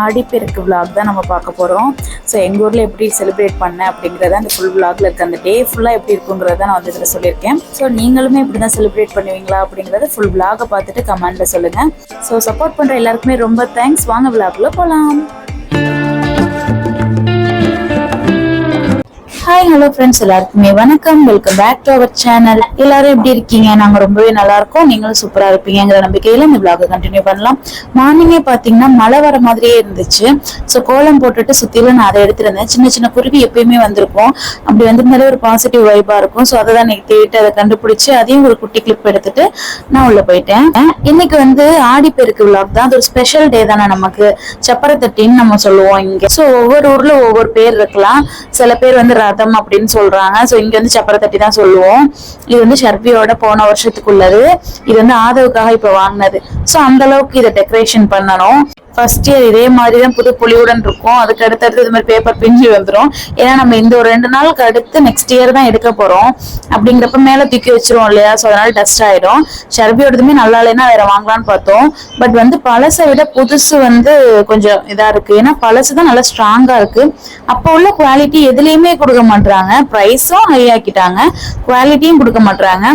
Aadiperukku vlog தான் நம்ம பார்க்க போகிறோம். ஸோ எங்கள் ஊரில் எப்படி செலிப்ரேட் பண்ணேன் அப்படிங்கிறத அந்த ஃபுல் விளாகில் இருக்க அந்த டே ஃபுல்லாக எப்படி இருக்குங்கிறத நான் வந்து இதில் சொல்லியிருக்கேன். ஸோ நீங்களுமே இப்படி தான் செலிப்ரேட் பண்ணுவீங்களா அப்படிங்கிறத ஃபுல் விளாகை பார்த்துட்டு கமெண்ட்டில் சொல்லுங்கள். ஸோ சப்போர்ட் பண்ணுற எல்லாருக்குமே ரொம்ப தேங்க்ஸ். வாங்க விளாகில் போகலாம். ஹாய் ஹலோ ஃப்ரெண்ட்ஸ், எல்லாருக்குமே வணக்கம். Welcome back to our channel. எல்லாரும் எப்படி இருக்கீங்க? நாங்க ரொம்பவே நல்லா இருக்கோம். நீங்களும் சூப்பரா இருப்பீங்கிற நம்பிக்கையில இந்த விளாக கண்டினியூ பண்ணலாம். மார்னிங்கே பாத்தீங்கன்னா மழை வர மாதிரியே இருந்துச்சு. ஸோ கோலம் போட்டுட்டு சுத்திலும் நான் அதை எடுத்துருந்தேன். சின்ன சின்ன குருவி எப்பயுமே வந்திருக்கும். அப்படி வந்திருந்தாலே ஒரு பாசிட்டிவ் வைபா இருக்கும். ஸோ அதை தான் இன்னைக்கு தேடிட்டு அதை கண்டுபிடிச்சு அதையும் ஒரு குட்டி கிளிப் எடுத்துட்டு நான் உள்ள போயிட்டேன். இன்னைக்கு வந்து ஆடிப்பெருக்கு விளாக் தான். அது ஒரு ஸ்பெஷல் டே தானே நமக்கு. சப்பரத்தட்டின்னு நம்ம சொல்லுவோம் இங்க. ஸோ ஒவ்வொரு ஊர்ல ஒவ்வொரு பேர் இருக்கலாம். சில பேர் வந்து ரதம் அப்படின்னு சொல்றாங்க. சோ இங்க வந்து சப்பரத்தட்டி தான் சொல்லுவோம். இது வந்து ஷர்பியோட போன வருஷத்துக்குள்ளது. இது வந்து ஆதவுக்காக இப்ப வாங்கினது. சோ அந்த அளவுக்கு இதை டெக்கரேஷன் பண்ணணும். ஃபர்ஸ்ட் இயர் இதே மாதிரிதான் புது புலியுடன் இருக்கும். அதுக்கு அடுத்தடுத்து இது மாதிரி பேப்பர் பிஞ்சு வந்துடும். ஏன்னா நம்ம இந்த ஒரு 2 நாளுக்கு அடுத்து நெக்ஸ்ட் இயர் தான் எடுக்க போறோம். அப்படிங்கிறப்ப மேல தூக்கி வச்சிருவோம் இல்லையா? ஸோ அதனால டஸ்ட் ஆயிடும். ஷர்பியோடதுமே நல்லா இல்லைன்னா வேற வாங்கலாம்னு பார்த்தோம். பட் வந்து பழசை விட புதுசு வந்து கொஞ்சம் இதா இருக்கு. ஏன்னா பழசு தான் நல்லா ஸ்ட்ராங்கா இருக்கு. அப்போ உள்ள குவாலிட்டி எதுலையுமே கொடுக்க மாட்டாங்க. ப்ரைஸும் ஹை ஆக்கிட்டாங்க, குவாலிட்டியும் கொடுக்க மாட்டாங்க.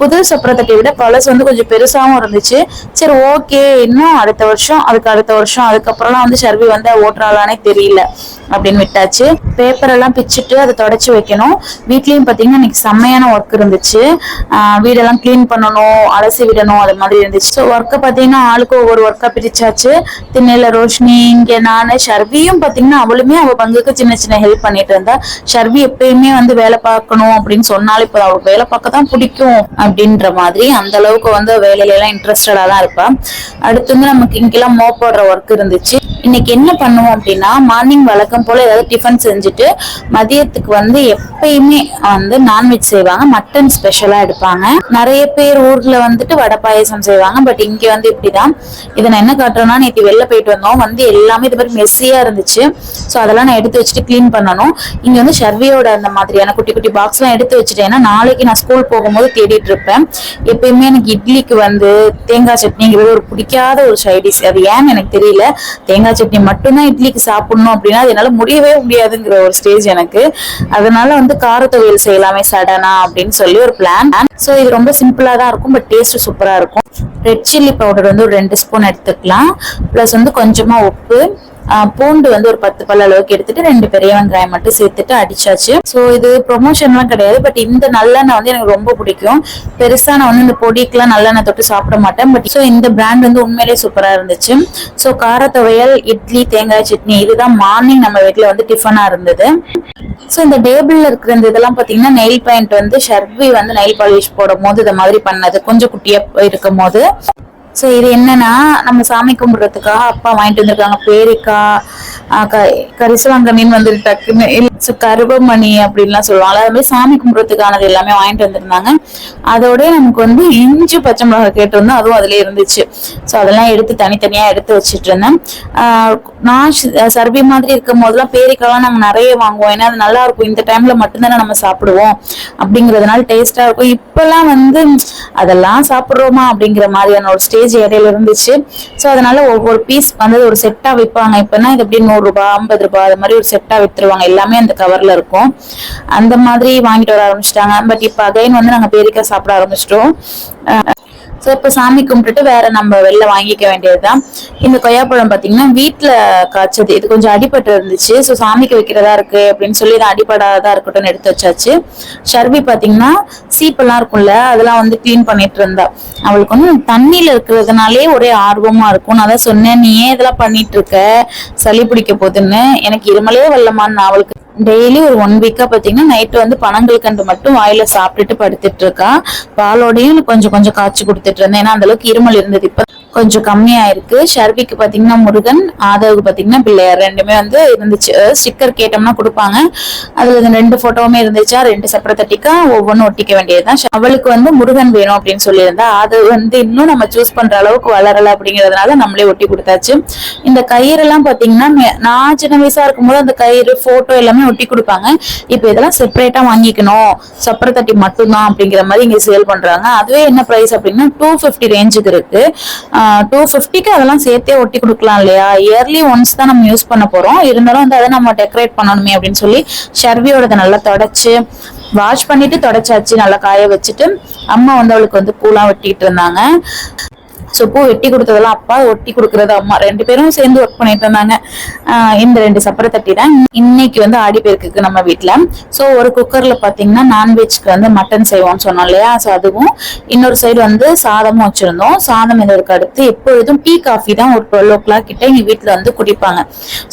புது சப்பரத்தட்டை விட பழசு வந்து கொஞ்சம் பெருசாவும் இருந்துச்சு. சரி ஓகே, இன்னும் அடுத்த வருஷம் அதுக்கப்புறம்லாம் வந்து ஷர்வி வந்து ஓட்டுறாளானே தெரியல அப்படின்னு விட்டாச்சு. பேப்பர் எல்லாம் பிச்சுட்டு அதை தொடச்சு வைக்கணும். வீட்லயும் பாத்தீங்கன்னா இன்னைக்கு செம்மையான ஒர்க் இருந்துச்சு. வீடெல்லாம் கிளீன் பண்ணணும், அலசி விடணும், அது மாதிரி இருந்துச்சு. ஸோ ஒர்க்கை பாத்தீங்கன்னா ஆளுக்கு ஒவ்வொரு ஒர்க்கா பிரிச்சாச்சு. திண்ணையில ரோஷினி, இங்க நானு, ஷர்வியும் பாத்தீங்கன்னா அவளுமே அவ பங்குக்கு சின்ன சின்ன ஹெல்ப் பண்ணிட்டு இருந்தா. ஷர்வி எப்பயுமே வந்து வேலை பார்க்கணும் அப்படின்னு சொன்னாலும் இப்போ அவளுக்கு வேலை பார்க்க தான் பிடிக்கும் அப்படின்ற மாதிரி அந்த அளவுக்கு வந்து வேலையில எல்லாம் இன்ட்ரெஸ்டடா தான் இருப்பா. அடுத்து வந்து நமக்கு இங்கெல்லாம் மோப் போடுற ஒர்க் இருந்துச்சு. இன்னைக்கு என்ன பண்ணுவோம் அப்படின்னா, மார்னிங் வழக்கம் போல ஏதாவது டிஃபன் செஞ்சுட்டு மதியத்துக்கு வந்து எப்பயுமே வந்து நான்வெஜ் செய்வாங்க. மட்டன் ஸ்பெஷலா எடுப்பாங்க. நிறைய பேர் ஊர்ல வந்துட்டு வடை பாயசம் செய்வாங்க. பட் இங்க வந்து இப்படிதான். இதை நான் என்ன காட்டுறேன்னா, நேற்று வெளில போயிட்டு வந்தோம். வந்து எல்லாமே இது மாதிரி மெஸ்ஸியா இருந்துச்சு. ஸோ அதெல்லாம் நான் எடுத்து வச்சுட்டு கிளீன் பண்ணணும். இங்க வந்து ஷர்வியோட அந்த மாதிரியான குட்டி குட்டி பாக்ஸ் எல்லாம் எடுத்து வச்சுட்டேன். ஏன்னா நாளைக்கு நான் ஸ்கூல் போகும்போது தேடிட்டு இருப்பேன். எப்பயுமே எனக்கு இட்லிக்கு வந்து தேங்காய் சட்னிங்கிறது ஒரு பிடிக்காத ஒரு சைடிஷ். அது ஏன்னு எனக்கு தெரியல. தேங்காய் சட்னி மட்டும்தான் இட்லிக்கு சாப்பிடணும் அப்படின்னா அது என்னால முடியவே முடியாதுங்கிற ஒரு ஸ்டேஜ் எனக்கு. அதனால வந்து கார துவையல் செய்யலாமே சடனா அப்படின்னு சொல்லி ஒரு பிளான். ஸோ இது ரொம்ப சிம்பிளா தான் இருக்கும். பட் டேஸ்ட் சூப்பரா இருக்கும். ரெட் சில்லி பவுடர் வந்து ஒரு 2 ஸ்பூன் எடுத்துக்கலாம். பிளஸ் வந்து கொஞ்சமா உப்பு, பூண்டு வந்து ஒரு 10 பல் அளவுக்கு எடுத்துட்டு 2 பெரிய வெங்காயம் மட்டும் சேர்த்துட்டு அடிச்சாச்சு. ஸோ இது ப்ரொமோஷன்லாம் கிடையாது. பட் இந்த நல்லெண்ணெய் வந்து எனக்கு ரொம்ப பிடிக்கும். பெருசா நான் வந்து இந்த பொடிக்கெல்லாம் நல்லெண்ணெய் தொட்டு சாப்பிட மாட்டேன். பட் ஸோ இந்த பிராண்ட் வந்து உண்மையிலேயே சூப்பரா இருந்துச்சு. ஸோ கார துவையல், இட்லி, தேங்காய் சட்னி இதுதான் மார்னிங் நம்ம வீட்டுல வந்து டிஃபனா இருந்தது. ஸோ இந்த டேபிள்ல இருக்கிற இந்த இதெல்லாம் பாத்தீங்கன்னா நெயில் பாயிண்ட் வந்து ஷர்வி வந்து நெயில் பாலிஷ் போடும் போது இதை மாதிரி பண்ணது, கொஞ்சம் குட்டியா இருக்கும் போது. ஸோ இது என்னன்னா, நம்ம சாமி கும்பிடுறதுக்காக அப்பா வாங்கிட்டு வந்திருக்காங்க. பேரிக்காய், கரிசலாங்க மீன் வந்து டக்குன்னு கருவமணி அப்படின்லாம் சொல்லுவாங்க. அது மாதிரி சாமி கும்பிடுறதுக்கானது எல்லாமே வாங்கிட்டு வந்திருந்தாங்க. அதோட நமக்கு வந்து இஞ்சி, பச்சை மிளகாய் கேட்டிருந்தோம். அதுவும் அதுல இருந்துச்சு. ஸோ அதெல்லாம் எடுத்து தனித்தனியா எடுத்து வச்சுட்டு இருந்தேன். நான் சர்வி மாதிரி இருக்கும் போதெல்லாம் பேரிக்காய்லாம் நாங்கள் நிறைய வாங்குவோம். ஏன்னா அது நல்லா இருக்கும். இந்த டைம்ல மட்டும்தானே நம்ம சாப்பிடுவோம் அப்படிங்கிறதுனால டேஸ்டா இருக்கும். இப்பெல்லாம் வந்து அதெல்லாம் சாப்பிடுறோமா அப்படிங்கிற மாதிரியான ஒரு ஸ்டேஜ் இடையில இருந்துச்சு. ஸோ அதனால ஒவ்வொரு பீஸ் வந்து ஒரு செட்டா விற்பாங்க. இப்பன்னா இது எப்படி 100 ரூபாய், 50 ரூபாய் அது மாதிரி ஒரு செட்டா வித்துருவாங்க. எல்லாமே அந்த கவர்ல இருக்கும். அந்த மாதிரி வாங்கிட்டு வர ஆரம்பிச்சிட்டாங்க. பட் இப்ப அகைன் வந்து நாங்க பேரிக்காய் சாப்பிட ஆரம்பிச்சிட்டோம். ஸோ இப்போ சாமி கும்பிட்டுட்டு வேற நம்ம வெளில வாங்கிக்க வேண்டியதுதான். இந்த கொய்யாப்பழம் பார்த்தீங்கன்னா வீட்டில் காய்ச்சது. இது கொஞ்சம் அடிபட்டு இருந்துச்சு. ஸோ சாமிக்கு வைக்கிறதா இருக்கு அப்படின்னு சொல்லி இது அடிபடாததா இருக்கட்டும்னு எடுத்து வச்சாச்சு. ஷர்வி பார்த்தீங்கன்னா சீப்பெல்லாம் இருக்கும்ல, அதெல்லாம் வந்து கிளீன் பண்ணிட்டு இருந்தா. அவளுக்கு வந்து தண்ணியில இருக்கிறதுனாலே ஒரே ஆர்வமா இருக்கும். நான் தான் சொன்னேன், நீ ஏன் இதெல்லாம் பண்ணிட்டு இருக்க, சளி பிடிக்க போகுதுன்னு. எனக்கு இருமலே வரலமான்னு. அவளுக்கு டெய்லி ஒரு 1 வீக்கா பாத்தீங்கன்னா நைட்டு வந்து பனங்கள் கண்டு மட்டும் வாயில சாப்பிட்டுட்டு படுத்துட்டு இருக்கா. பாலோடையும் கொஞ்சம் கொஞ்சம் காய்ச்சி கொடுத்துட்டு இருந்தேன். ஏன்னா அந்த அளவுக்கு இருமல் இருந்தது. இப்ப கொஞ்சம் கம்மியா இருக்கு. ஷர்விக்கு பாத்தீங்கன்னா முருகன், ஆதவுக்கு பாத்தீங்கன்னா பிள்ளையார் ரெண்டுமே வந்து இருந்துச்சு. ஸ்டிக்கர் கேட்டோம்னா கொடுப்பாங்க. அதுல இந்த 2 போட்டோவுமே இருந்துச்சா. 2 சப்பரத்தட்டிக்கா ஒவ்வொன்றும் ஒட்டிக்க வேண்டியதுதான். அவளுக்கு வந்து முருகன் வேணும் அப்படின்னு சொல்லியிருந்தா. ஆதவு வந்து இன்னும் நம்ம சூஸ் பண்ற அளவுக்கு வளரல அப்படிங்கறதுனால நம்மளே ஒட்டி கொடுத்தாச்சு. இந்த கயிறெல்லாம் பாத்தீங்கன்னா நான் சின்ன வயசா இருக்கும்போது அந்த கயிறு போட்டோ எல்லாமே ஒட்டி கொடுப்பாங்க. இப்ப இதெல்லாம் செப்பரேட்டா வாங்கிக்கணும், சப்பரத்தட்டி மட்டும்தான் அப்படிங்கிற மாதிரி இங்க சேல் பண்றாங்க. அதுவே என்ன பிரைஸ் அப்படின்னா 250 ரேஞ்சுக்கு இருக்கு. 250க்கு அதெல்லாம் சேர்த்தே ஒட்டி கொடுக்கலாம் இல்லையா, இயர்லி ஒன்ஸ் தான் நம்ம யூஸ் பண்ண போறோம், இருந்தாலும் வந்து அதை நம்ம டெக்கரேட் பண்ணணுமே அப்படின்னு சொல்லி ஷர்வியோட நல்லா தொடச்சு வாஷ் பண்ணிட்டு தொடச்சாச்சு, நல்லா காய வச்சுட்டு அம்மா வந்து அவளுக்கு வந்து பூலாம் வெட்டிட்டு இருந்தாங்க. ஸோ பூ வெட்டி கொடுத்ததெல்லாம் அப்பா, ஒட்டி கொடுக்கறது அம்மா, 2 பேரும் சேர்ந்து ஒர்க் பண்ணிட்டு இருந்தாங்க. இந்த 2 சப்பரை தட்டி தான் இன்னைக்கு வந்து ஆடிப்பெருக்குக்கு நம்ம வீட்டுல. ஸோ ஒரு குக்கர்ல பாத்தீங்கன்னா நான்வெஜ்க்கு வந்து மட்டன் செய்வோம்னு சொன்னோம் இல்லையா, ஸோ அதுவும் இன்னொரு சைடு வந்து சாதமும் வச்சிருந்தோம். சாதம் இதற்கு அடுத்து எப்பொழுதும் டீ காஃபி தான் ஒரு 12 o'clock கிட்ட எங்க வீட்டுல வந்து குடிப்பாங்க.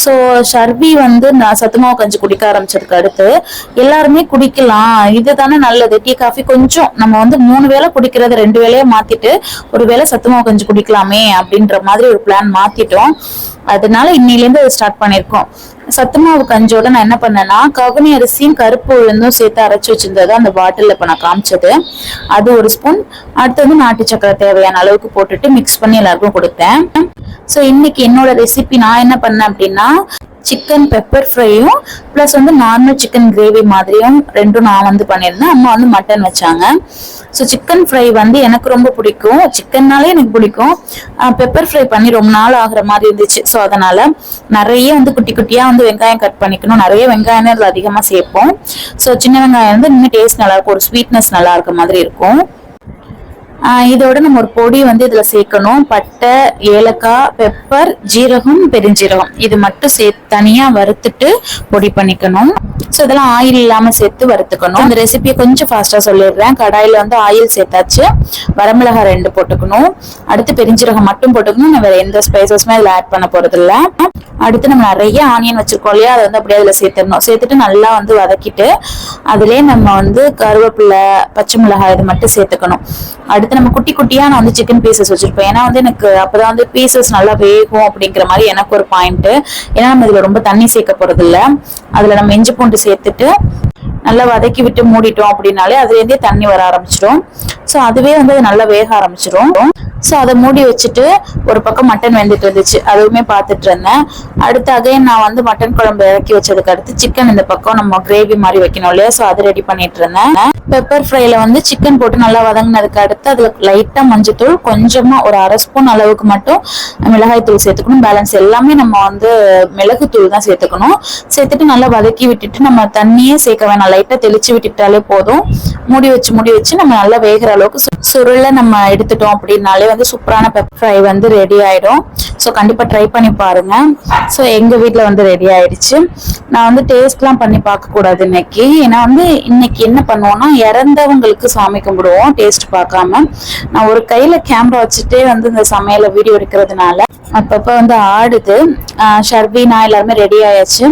ஸோ ஷர்வி வந்து நான் சத்துமாவு கஞ்சி குடிக்க ஆரம்பிச்சதுக்கு அடுத்து எல்லாருமே குடிக்கலாம், இதுதானே நல்லது, டீ காஃபி கொஞ்சம் நம்ம வந்து 3 வேளை குடிக்கிறது 2 வேளையா மாத்திட்டு ஒரு வேளை சத்துமாவு கொஞ்சம் குடிக்கலாமே அப்படின்ற மாதிரி ஒரு பிளான் மாத்திட்டோம். அதனால இன்னிலேருந்து அதை ஸ்டார்ட் பண்ணிருக்கோம். சத்துமாவு கஞ்சோட நான் என்ன பண்ணேன்னா கவுனி அரிசியும் கருப்பு உளுந்தும் சேர்த்து அரைச்சு வச்சிருந்தது அந்த பாட்டில் இப்ப நான் காமிச்சது, அது 1 ஸ்பூன், அடுத்து வந்து நாட்டு சக்கரை தேவையான அளவுக்கு போட்டுட்டு மிக்ஸ் பண்ணி எல்லாருக்கும் கொடுத்தேன். ஸோ இன்னைக்கு என்னோட ரெசிபி நான் என்ன பண்ணேன் அப்படின்னா சிக்கன் பெப்பர் ஃப்ரையும் பிளஸ் வந்து நார்மல் சிக்கன் கிரேவி மாதிரியும் 2ம் நான் வந்து பண்ணியிருந்தேன். அம்மா வந்து மட்டன் வச்சாங்க. ஸோ சிக்கன் ஃப்ரை வந்து எனக்கு ரொம்ப பிடிக்கும், சிக்கன்னாலே எனக்கு பிடிக்கும். பெப்பர் ஃப்ரை பண்ணி ரொம்ப நாள் ஆகுற மாதிரி இருந்துச்சு. ஸோ அதனால நிறைய வந்து குட்டி குட்டியா வந்து வெங்காயம் கட் பண்ணிக்கணும், நிறைய வெங்காயம் அதில் அதிகமாக சேர்ப்போம். ஸோ சின்ன வெங்காயம் வந்து இன்னும் டேஸ்ட் நல்லா இருக்கும், ஒரு ஸ்வீட்னஸ் நல்லா இருக்க மாதிரி இருக்கும். இதோட நம்ம ஒரு பொடி வந்து இதுல சேர்க்கணும், பட்டை, ஏலக்காய், பெப்பர், ஜீரகம், பெருஞ்சீரகம், இது மட்டும் தனியா வறுத்துட்டு பொடி பண்ணிக்கணும். ஸோ இதெல்லாம் ஆயில் இல்லாம சேர்த்து வறுத்துக்கணும். இந்த ரெசிபியை கொஞ்சம் ஃபாஸ்டா சொல்லிடுறேன். கடாயில வந்து ஆயில் சேர்த்தாச்சு, வரமிளகாய் 2 போட்டுக்கணும், அடுத்து பெருஞ்சீரகம் மட்டும் போட்டுக்கணும், நான் வேற எந்த ஸ்பைசஸுமே இதுல ஆட் பண்ண போறது இல்ல. அடுத்து நம்ம நிறைய ஆனியன் வச்சிருக்கோம் இல்லையா, அதை வந்து அப்படியே அதுல சேர்த்துடணும். சேர்த்துட்டு நல்லா வந்து வதக்கிட்டு அதுலயே நம்ம வந்து கருவேப்பிலை, பச்சை மிளகாய் இது மட்டும் சேர்த்துக்கணும். அடுத்து நம்ம குட்டி குட்டியா நான் வந்து சிக்கன் பீசஸ் வச்சிருப்பேன், ஏன்னா வந்து எனக்கு அப்பதான் வந்து பீசஸ் நல்லா வேகும் அப்படிங்கிற மாதிரி எனக்கு ஒரு பாயிண்ட். ஏன்னா நம்ம இதுல ரொம்ப தண்ணி சேர்க்க போறது இல்ல, அதுல நம்ம இஞ்சி பூண்டு சேர்த்துட்டு நல்லா வதக்கி விட்டு மூடிட்டோம் அப்படின்னாலே அதுல இருந்தே தண்ணி வர ஆரம்பிச்சிடும். ஸோ அதுவே வந்து நல்லா வேக ஆரம்பிச்சிடும். ஸோ அதை மூடி வச்சுட்டு ஒரு பக்கம் மட்டன் வெந்துட்டு இருந்துச்சு, அதுவுமே பார்த்துட்டு இருந்தேன். அடுத்து அகைன் நான் வந்து மட்டன் குழம்பு இறக்கி வச்சதுக்கு அடுத்து சிக்கன் இந்த பக்கம் நம்ம கிரேவி மாதிரி வைக்கணும் இல்லையா, ஸோ அதை ரெடி பண்ணிட்டு இருந்தேன். பெப்பர் ஃப்ரைல வந்து சிக்கன் போட்டு நல்லா வதங்கினதுக்கு அடுத்து அதுல லைட்டா மஞ்சத்தூள், கொஞ்சமா ஒரு 1/2 ஸ்பூன் அளவுக்கு மட்டும் மிளகாய் தூள் சேர்த்துக்கணும். பேலன்ஸ் எல்லாமே நம்ம வந்து மிளகு தூள் தான் சேர்த்துக்கணும். சேர்த்துட்டு நல்லா வதக்கி விட்டுட்டு நம்ம தண்ணியே சேர்க்க வேணாம், லைட்டா தெளிச்சு விட்டுட்டாலே போதும். மூடி வச்சு நம்ம நல்லா வேகிற அளவுக்கு சுருள நம்ம எடுத்துட்டோம் அப்படின்னாலே வந்து சூப்பரான பெப்பர் ஃப்ரை வந்து ரெடி ஆயிடும். ஸோ கண்டிப்பா ட்ரை பண்ணி பாருங்க. ஸோ எங்க வீட்டுல வந்து ரெடி ஆயிடுச்சு. நான் வந்து டேஸ்ட்லாம் பண்ணி பார்க்க கூடாது இன்னைக்கு, ஏன்னா வந்து இன்னைக்கு என்ன பண்ணுவோம்னா இறந்தவங்களுக்கு சாமி கும்பிடுவோம் டேஸ்ட் பார்க்காம. நான் ஒரு கையில கேமரா வச்சுட்டே வந்து இந்த சமையல வீடியோ எடுக்கிறதுனால அப்பப்ப வந்து ஆடுது. ஷர்வி நான் எல்லாருமே ரெடி ஆயாச்சு.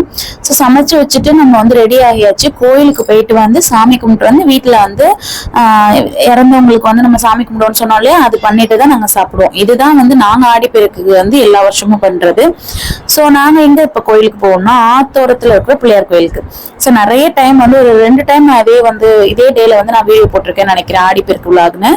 ஸோ சமைச்சு வச்சுட்டு நம்ம வந்து ரெடி ஆகியாச்சு. கோயிலுக்கு போயிட்டு வந்து சாமி கும்பிட்டு வந்து வீட்டுல வந்து இறந்தவங்களுக்கு வந்து நம்ம சாமி கும்பிடுவோம்னு சொன்னோம் இல்லையா, அது பண்ணிட்டு தான் நாங்க சாப்பிடுவோம். இதுதான் வந்து நாங்க ஆடிப்பெருக்கு வந்து எல்லா வருஷமும் பண்றது. ஸோ நாங்க எங்க இப்ப கோயிலுக்கு போவோம்னா ஆத்தோரத்துல இருக்கிற பிள்ளையார் கோயிலுக்கு. ஸோ நிறைய டைம் வந்து ஒரு 2 டைம் இதே டேல வந்து நான் வீடியோ போட்டிருக்கேன்னு நினைக்கிறேன், ஆடிப்பெருக்கு விழாக்குன்னு.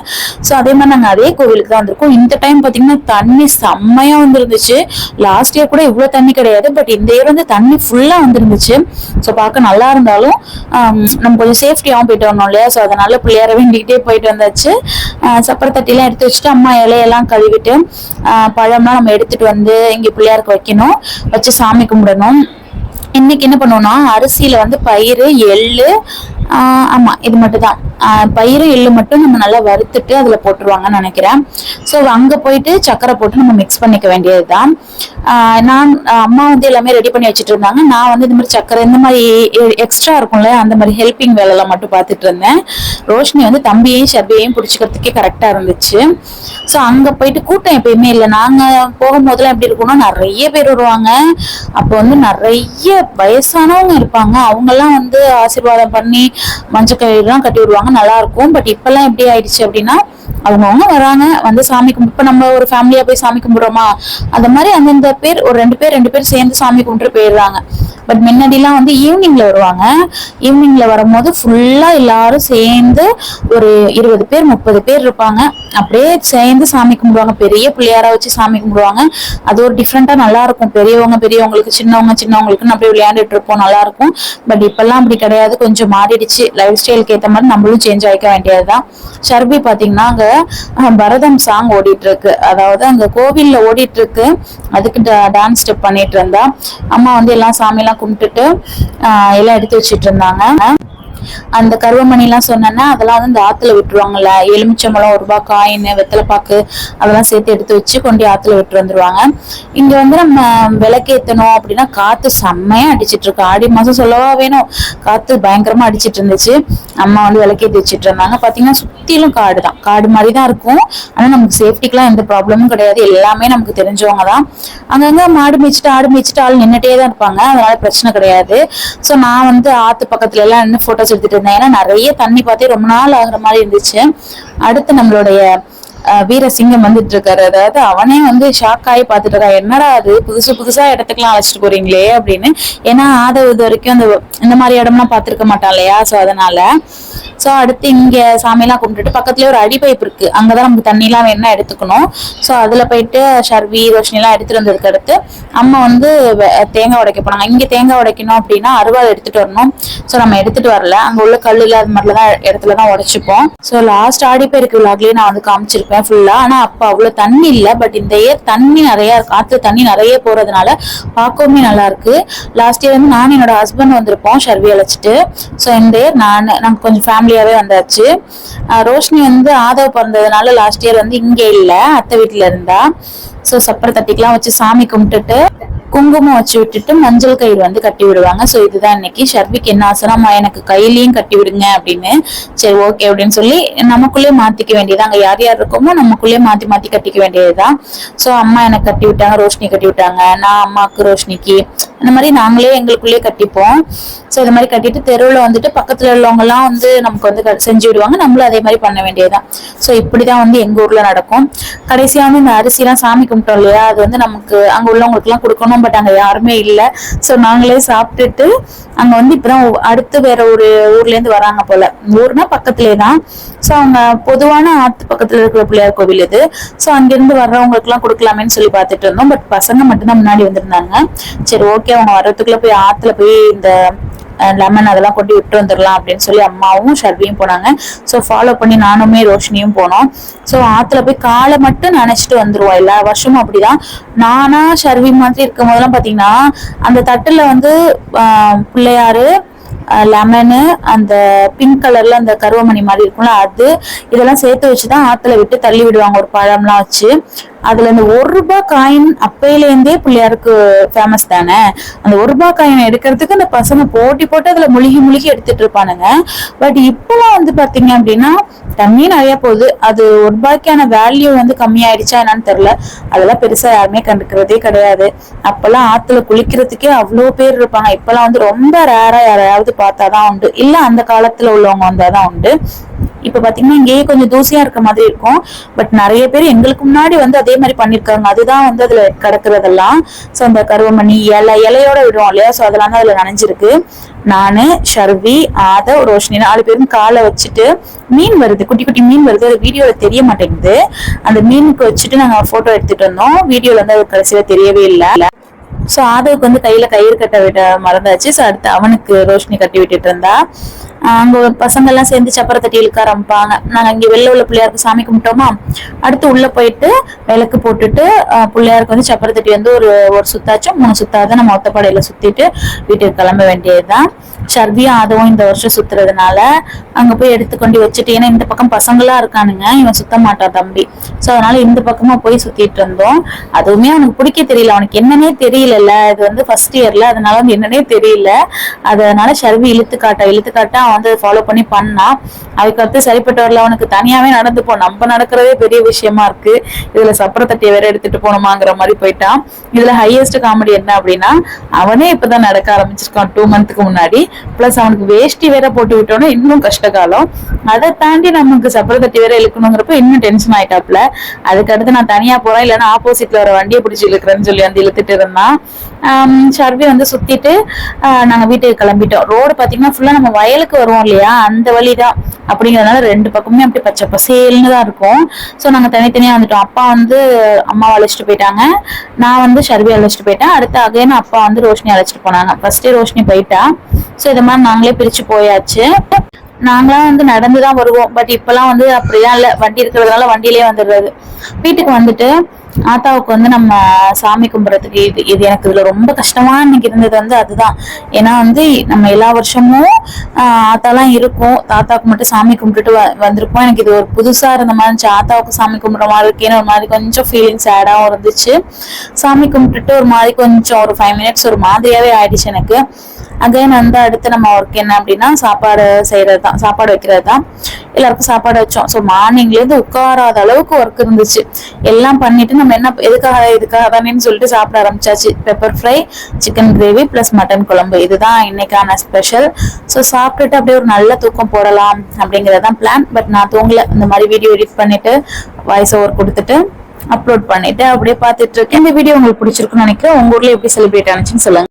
ஸோ அதே மாதிரி நாங்க அதே கோவிலுக்கு தான் வந்திருக்கோம். இந்த டைம் பாத்தீங்கன்னா தண்ணி செம்மையா வந்துருந்துச்சு. லாஸ்ட் இயர் கூட இவ்வளவு தண்ணி கிடையாது, பட் இந்த இயர் வந்து தண்ணி ஃபுல்லா வந்துருந்துச்சு. ஸோ பார்க்க நல்லா இருந்தாலும் நம்ம கொஞ்சம் சேஃப்டியாவும் போயிட்டு வரணும் இல்லையா, ஸோ அதனால பிள்ளையார வேண்டிக்கிட்டே போயிட்டு வந்தாச்சு. சப்பரை தட்டிலாம் எடுத்து வச்சுட்டு அம்மா இலையெல்லாம் கழுவிட்டு பழம்லாம் நம்ம எடுத்துட்டு வந்து இங்க பிள்ளையாருக்கு வைக்கணும், வச்சு சாமி கும்பிடணும். இன்னைக்கு என்ன பண்ணுவோம்னா அரிசியில வந்து பயிறு, எள்ளு, ஆமா இது மட்டும் தான், பயிறு எள்ளு மட்டும் நம்ம நல்லா வறுத்துட்டு அதுல போட்டுருவாங்கன்னு நினைக்கிறேன். ஸோ அங்க போயிட்டு சக்கரை போட்டு நம்ம மிக்ஸ் பண்ணிக்க வேண்டியதுதான். நான் அம்மா வந்து எல்லாமே ரெடி பண்ணி வச்சுட்டு இருந்தாங்க, நான் வந்து இந்த மாதிரி சக்கரை இந்த மாதிரி எக்ஸ்ட்ரா இருக்கும்ல அந்த மாதிரி ஹெல்பிங் வேலைலாம் மட்டும் பார்த்துட்டு இருந்தேன். ரோஷினி வந்து தம்பியையும் ஷர்வியையும் பிடிச்சிக்கிறதுக்கே கரெக்டா இருந்துச்சு. ஸோ அங்க போயிட்டு கூட்டம் எப்பயுமே இல்லை, நாங்க போகும்போதெல்லாம் எப்படி இருக்கணும், நிறைய பேர் வருவாங்க. அப்போ வந்து நிறைய வயசானவங்க இருப்பாங்க, அவங்கெல்லாம் வந்து ஆசீர்வாதம் பண்ணி மஞ்சக்கயிறுலாம் கட்டி விடுவாங்க, நல்லா இருக்கும். பட் இப்பெல்லாம் எப்படி ஆயிடுச்சு அப்படின்னா அவங்கவுங்க வராங்க, வந்து சாமி இப்ப நம்ம ஒரு ஃபேமிலியா போய் சாமி கும்பிடுறோமா, அந்த மாதிரி அந்தந்த பேர் ஒரு 2 பேர் சேர்ந்து சாமி கும்பிட்டு போயிடுறாங்க. பட் முன்னாடிலாம் வந்து ஈவினிங்ல வருவாங்க. ஈவினிங்ல வரும்போது ஃபுல்லா எல்லாரும் சேர்ந்து ஒரு 20 பேர் 30 பேர் இருப்பாங்க. அப்படியே சேர்ந்து சாமி கும்பிடுவாங்க. பெரிய பிள்ளையாரா வச்சு சாமி கும்பிடுவாங்க. அது ஒரு டிஃப்ரெண்டா நல்லா இருக்கும். பெரியவங்களுக்கு சின்னவங்களுக்கு அப்படியே விளையாண்டுட்டு இருப்போம், நல்லா இருக்கும். பட் இப்பெல்லாம் அப்படி கிடையாது, கொஞ்சம் மாறிடுச்சு. லைஃப் ஸ்டைலுக்கு ஏற்ற மாதிரி நம்மளும் சேஞ்ச் ஆகிக்க வேண்டியதுதான். ஷர்பி பாத்தீங்கன்னா அங்க பரதம் சாங் ஓடிட்டு இருக்கு, அதாவது அங்க கோவில்ல ஓடிட்டு இருக்கு. அதுக்கு டான்ஸ் ஸ்டெப் பண்ணிட்டு இருந்தா. அம்மா வந்து எல்லாம் சாமி எல்லாம் கும்பிட்டுட்டு எல்லாம் எடுத்து வச்சிட்டு இருந்தாங்க. அந்த கருவமணி எல்லாம் சொன்னேன்னா அதெல்லாம் வந்து இந்த ஆத்துல விட்டுருவாங்கல்ல, எலுமிச்சம்பழம், 1 ரூபாய் காயின், வெத்தலைப்பாக்கு அதெல்லாம் சேர்த்து எடுத்து வச்சு கொண்டு ஆத்துல விட்டு வந்துருவாங்க. இங்க வந்து நம்ம விளக்கேத்தணும் அப்படின்னா காத்து செம்மையா அடிச்சிட்டு இருக்கு. ஆடி மாசம் சொல்லவா வேணும், காத்து பயங்கரமா அடிச்சிட்டு இருந்துச்சு. அம்மா வந்து விளக்கேற்றி வச்சுட்டு இருந்தாங்க. பாத்தீங்கன்னா சுத்திலும் காடு தான், காடு மாதிரி தான் இருக்கும். ஆனா நமக்கு சேஃப்டிக்கெல்லாம் எந்த ப்ராப்ளமும் கிடையாது. எல்லாமே நமக்கு தெரிஞ்சவங்க தான். அங்கங்க மாடு மேய்ச்சிட்டு ஆடு மேய்ச்சிட்டு ஆள் நின்னுட்டே தான் இருப்பாங்க, அதனால பிரச்சனை கிடையாது. சோ நான் வந்து ஆத்து பக்கத்துல எல்லாம் நின்று போட்டோஸ் எடுத்துட்டு இருந்தேன். ஏன்னா நிறைய தண்ணி பார்த்தே ரொம்ப நாள் ஆகுற மாதிரி இருந்துச்சு. அடுத்து நம்மளுடைய வீரசிங்கம் வந்துட்டு இருக்காரு. அதாவது அவனே வந்து ஷாக் ஆகி பாத்துட்டு இருக்கா, என்னடா அது புதுசா இடத்துக்குலாம் அழைச்சிட்டு போறீங்களே அப்படின்னு. ஏன்னா ஆதவ இது வரைக்கும் இந்த மாதிரி இடம்லாம் பாத்துருக்க மாட்டான் இல்லையா, சோ அதனால. சோ அடுத்து இங்க சாமியெல்லாம் கும்பிட்டுட்டு பக்கத்துலயே ஒரு அடிபைப் இருக்கு, அங்கதான் நமக்கு தண்ணி எல்லாம் வேணா எடுத்துக்கணும். சோ அதுல போயிட்டு ஷர்வி ரோஷினி எல்லாம் எடுத்துட்டு வந்ததுக்கு அடுத்து அம்மா வந்து தேங்காய் உடைக்க போனாங்க. இங்க தேங்காய் உடைக்கணும் அப்படின்னா அருவாள் எடுத்துட்டு வரணும். சோ நம்ம எடுத்துட்டு வரல, அங்க உள்ள கல்லுல அது மாதிரிலாம் இடத்துலதான் உடைச்சுப்போம். சோ லாஸ்ட் ஆடிப்பெருக்கு விழாக்லயே நான் வந்து காமிச்சிருப்பேன் ஃபுல்லா. ஆனா அப்ப அவ்வளவு தண்ணி இல்ல, பட் இந்த இயர் தண்ணி நிறைய இருக்கு. ஆத்துல தண்ணி நிறைய போறதுனால பார்க்கவுமே நல்லா இருக்கு. லாஸ்ட் இயர் வந்து நான் என்னோட ஹஸ்பண்ட் வந்திருப்போம் ஷர்வி அழைச்சிட்டு. சோ இந்த இயர் நாங்க கொஞ்சம் ஃபேமிலியாவே வந்தாச்சு. ரோஷினி வந்து ஆதவ பிறந்ததுனால லாஸ்ட் இயர் வந்து இங்க இல்ல, அத்தை வீட்டுல இருந்தா. சோ சப்பர தட்டிக்கெல்லாம் வச்சு சாமி கும்பிட்டுட்டு குங்குமம் வச்சு விட்டுட்டு மஞ்சள் கயிறு வந்து கட்டி விடுவாங்க. சோ இதுதான் இன்னைக்கு. ஷர்விக்கு என்ன ஆசைனா எனக்கு கையிலயும் கட்டி விடுங்க அப்படின்னு. சரி ஓகே அப்படின்னு சொல்லி நமக்குள்ளே மாத்திக்க வேண்டியது, அங்க யார் யார் இருக்கோமோ நமக்குள்ளே மாத்தி கட்டிக்க வேண்டியதுதான். சோ அம்மா எனக்கு கட்டி விட்டாங்க, ரோஷினி கட்டி விட்டாங்க, நான் அம்மாக்கு ரோஷினிக்கு இந்த மாதிரி நாங்களே எங்களுக்குள்ளேயே கட்டிப்போம். சோ இந்த மாதிரி கட்டிட்டு தெருவுல வந்துட்டு பக்கத்துல உள்ளவங்க எல்லாம் வந்து நமக்கு வந்து செஞ்சு விடுவாங்க, நம்மளும் அதே மாதிரி பண்ண வேண்டியதுதான். சோ இப்படிதான் வந்து எங்க ஊர்ல நடக்கும். கடைசியா வந்து இந்த அரிசி எல்லாம் சாமி கும்பிட்டோம் இல்லையா, அது வந்து நமக்கு அங்க உள்ளவங்களுக்கு எல்லாம் கொடுக்கணும். பட் அங்க யாருமே இல்ல. சோ நாங்களே சாப்பிட்டுட்டு அங்க வந்து இப்பதான் அடுத்து வேற ஒரு ஊர்ல இருந்து வராங்க போல, ஊர்னா பக்கத்துலயே தான். சோ அவங்க பொதுவான ஆத்து பக்கத்துல இருக்கிற பிள்ளையார் கோவில் இது. சோ அங்கிருந்து வர்றவங்களுக்கு எல்லாம் கொடுக்கலாமேன்னு சொல்லி பாத்துட்டு இருந்தோம். பட் பசங்க மட்டும்தான் முன்னாடி வந்திருந்தாங்க. சரி ஓகே, அவங்க வர்றதுக்குள்ள போய் ஆத்துல போய் இந்த லெமன் அதெல்லாம் கொண்டு விட்டு வந்துடலாம் அப்படின்னு சொல்லி அம்மாவும் ஷர்வியும் போனாங்க. சோ ஃபாலோ பண்ணி நானுமே ரோஷினியும் போனோம். சோ ஆத்துல போய் காலை மட்டும் நினைச்சிட்டு வந்துருவோம். எல்லா வருஷமும் அப்படிதான். நானா ஷர்வி மாதிரி இருக்கும் போதெல்லாம் பாத்தீங்கன்னா அந்த தட்டுல வந்து பிள்ளையாரு, லெமனு, அந்த பிங்க் கலர்ல அந்த கருவமணி மாதிரி இருக்கும்ல, அது இதெல்லாம் சேர்த்து வச்சுதான் ஆத்துல விட்டு தள்ளி விடுவாங்க, ஒரு பழம்லாம் வச்சு. அதுல இந்த 1 ரூபாய் காயின் அப்பையில இருந்தே பிள்ளையாருக்கு ஃபேமஸ் தானே. அந்த 1 ரூபாய் காயின் எடுக்கிறதுக்கு அந்த பசங்க போட்டி போட்டு அதுல முழுகி எடுத்துட்டு இருப்பானுங்க. பட் இப்பெல்லாம் வந்து பாத்தீங்க அப்படின்னா தண்ணி நிறைய போகுது, அது 1 ரூபாய்க்கான வேல்யூ வந்து கம்மியாயிடுச்சா என்னன்னு தெரியல. அதெல்லாம் பெருசா யாருமே கண்டுக்கிறதே கிடையாது. அப்பெல்லாம் ஆத்துல குளிக்கிறதுக்கே அவ்வளவு பேர் இருப்பாங்க. இப்பெல்லாம் வந்து ரொம்ப ரேரா யாரையாவது பார்த்தாதான் உண்டு, இல்ல அந்த காலத்துல உள்ளவங்க வந்தாதான் உண்டு. இப்ப பாத்தீங்கன்னா இங்கேயே கொஞ்சம் தூசியா இருக்க மாதிரி இருக்கும். பட் நிறைய பேர் எங்களுக்கு முன்னாடி வந்து அதே மாதிரி பண்ணிருக்காங்க. அதுதான் வந்து அதுல கிடக்குறதெல்லாம். சோ அந்த கருவமணி இலையோட விடுவோம் இல்லையா, சோ அதெல்லாம் தான் அதுல நனைஞ்சிருக்கு. நானு, ஷர்வி, ஆதவ், ரோஷினி 4 பேரும் காலை வச்சுட்டு மீன் வருது, குட்டி குட்டி மீன் வருது, அது வீடியோல தெரிய மாட்டேங்குது. அந்த மீனுக்கு வச்சுட்டு நாங்க போட்டோ எடுத்துட்டு வந்தோம். வீடியோல வந்து அது கடைசியில தெரியவே இல்லை. சோ ஆதவுக்கு வந்து கையில கயிறு கட்ட விட மறந்தாச்சு. சோ அடுத்து அவனுக்கு ரோஷினி கட்டி விட்டுட்டு இருந்தா. அங்க பசங்க எல்லாம் சேர்ந்து சப்பரை தட்டி இழுக்க ஆரம்பிப்பாங்க. நாங்க இங்க வெளில உள்ள பிள்ளையாருக்கு சாமி கும்பிட்டோமா, அடுத்து உள்ள போயிட்டு விளக்கு போட்டுட்டு பிள்ளையாருக்கு வந்து சப்பரை தட்டி வந்து ஒரு சுத்தாச்சும் 3 சுத்தாவது நம்ம ஒத்தப்படையில சுத்திட்டு வீட்டுக்கு கிளம்ப வேண்டியதுதான். ஷர்வியும் ஆதவும் இந்த வருஷம் சுத்துறதுனால அங்க போய் எடுத்துக்கொண்டு வச்சுட்டு, ஏன்னா இந்த பக்கம் பசங்களா இருக்கானுங்க, இவன் சுத்த மாட்டான் தம்பி. சோ அதனால இந்த பக்கமா போய் சுத்திட்டு இருந்தோம். அதுவுமே அவனுக்கு பிடிக்க தெரியல, அவனுக்கு என்னன்னே தெரியல. இது வந்து ஃபர்ஸ்ட் இயர்ல, அதனால வந்து என்னன்னே தெரியல. அதனால ஷர்வி இழுத்து காட்ட அவன் வந்து ஃபாலோ பண்ணி பண்ணா. அதுக்கடுத்து சரிப்பட்டு வரல, அவனுக்கு தனியாவே நடந்து போ, நம்ம நடக்கிறதே பெரிய விஷயமா இருக்கு, இதுல சப்பர தட்டியை வேற எடுத்துட்டு போனோமாங்கிற மாதிரி போயிட்டான். இதுல ஹையஸ்ட் காமெடி என்ன அப்படின்னா, அவனே இப்பதான் நடக்க ஆரம்பிச்சிருக்கான் 2 மந்த்துக்கு முன்னாடி. பிளஸ் அவனுக்கு வேஷ்டி வேற போட்டு விட்டோம்னா இன்னும் கஷ்டகாலம். அதை தாண்டி நமக்கு சப்பர தட்டி வேற இழுக்கணுங்கிறப்ப இன்னும் டென்ஷன் ஆயிட்டாப்ல. அதுக்கடுத்து நான் தனியா போறேன், இல்லைன்னா ஆப்போசிட்ல வர வண்டியை பிடிச்சி இழுக்கிறேன்னு சொல்லி வந்து இழுத்துட்டு இருந்தான். ஷர்வி வந்து சுத்திட்டு நாங்க வீட்டுக்கு கிளம்பிட்டோம். ரோடு பாத்தீங்கன்னா ஃபுல்லா நம்ம வயலுக்கு வருவோம் இல்லையா, அந்த வழிதான். அப்படிங்கறதுனால 2 பக்கமே அப்படி பச்சை பசேல்னு தான் இருக்கும். ஸோ நாங்க தனித்தனியா வந்துட்டோம். அப்பா வந்து அம்மாவை அழைச்சிட்டு போயிட்டாங்க, நான் வந்து ஷர்வி அழைச்சிட்டு போயிட்டேன். அடுத்து அகைன் அப்பா வந்து ரோஷினி அழைச்சிட்டு போனாங்க. ஃபர்ஸ்டே ரோஷினி போயிட்டா. ஸோ இது மாதிரி நாங்களே பிரிச்சு போயாச்சு. நாங்களாம் வந்து நடந்துதான் வருவோம். பட் இப்பெல்லாம் வந்து அப்படிதான் இல்லை, வண்டி இருக்கிறதுனால வண்டியிலே வந்துடுறது. வீட்டுக்கு வந்துட்டு ஆத்தாவுக்கு வந்து நம்ம சாமி கும்பிட்றதுக்கு இது எனக்கு இதுல ரொம்ப கஷ்டமா இன்னைக்கு இருந்தது வந்து அதுதான். ஏன்னா வந்து நம்ம எல்லா வருஷமும் ஆத்தாலாம் இருக்கும், தாத்தாவுக்கு மட்டும் சாமி கும்பிட்டுட்டு வந்திருப்போம். எனக்கு இது ஒரு புதுசா இருந்த மாதிரி இருந்துச்சு. ஆத்தாவுக்கு சாமி கும்பிட்ற மாதிரி இருக்கேன்னு ஒரு மாதிரி கொஞ்சம் ஃபீலிங் சேடாகவும் இருந்துச்சு. சாமி கும்பிட்டுட்டு ஒரு மாதிரி கொஞ்சம் ஒரு 5 மினிட்ஸ் ஒரு மாதிரியாவே ஆயிடுச்சு எனக்கு. அகைன் வந்து அடுத்து நம்ம ஒர்க் என்ன அப்படின்னா சாப்பாடு செய்யறது தான், சாப்பாடு வைக்கிறது தான். எல்லாருக்கும் சாப்பாடு வச்சோம். ஸோ மார்னிங்ல இருந்து உட்காராத அளவுக்கு ஒர்க் இருந்துச்சு. எல்லாம் பண்ணிட்டு நம்ம என்ன இதுக்காக தானேன்னு சொல்லிட்டு சாப்பிட ஆரம்பிச்சாச்சு. Pepper fry, chicken gravy plus mutton குழம்பு, இதுதான் இன்னைக்கான ஸ்பெஷல். ஸோ சாப்பிட்டுட்டு அப்படியே ஒரு நல்ல தூக்கம் போடலாம் அப்படிங்கறதான் பிளான். பட் நான் தூங்கல. இந்த மாதிரி வீடியோ எடிட் பண்ணிட்டு வாய்ஸ் ஓவர் கொடுத்துட்டு அப்லோட் பண்ணிட்டு அப்படியே பார்த்துட்டு இருக்கேன். இந்த வீடியோ உங்களுக்கு பிடிச்சிருக்குன்னு நினைக்கிறேன். உங்க ஊர்ல எப்படி செலிப்ரேட் ஆனிச்சுன்னு சொல்லுங்க.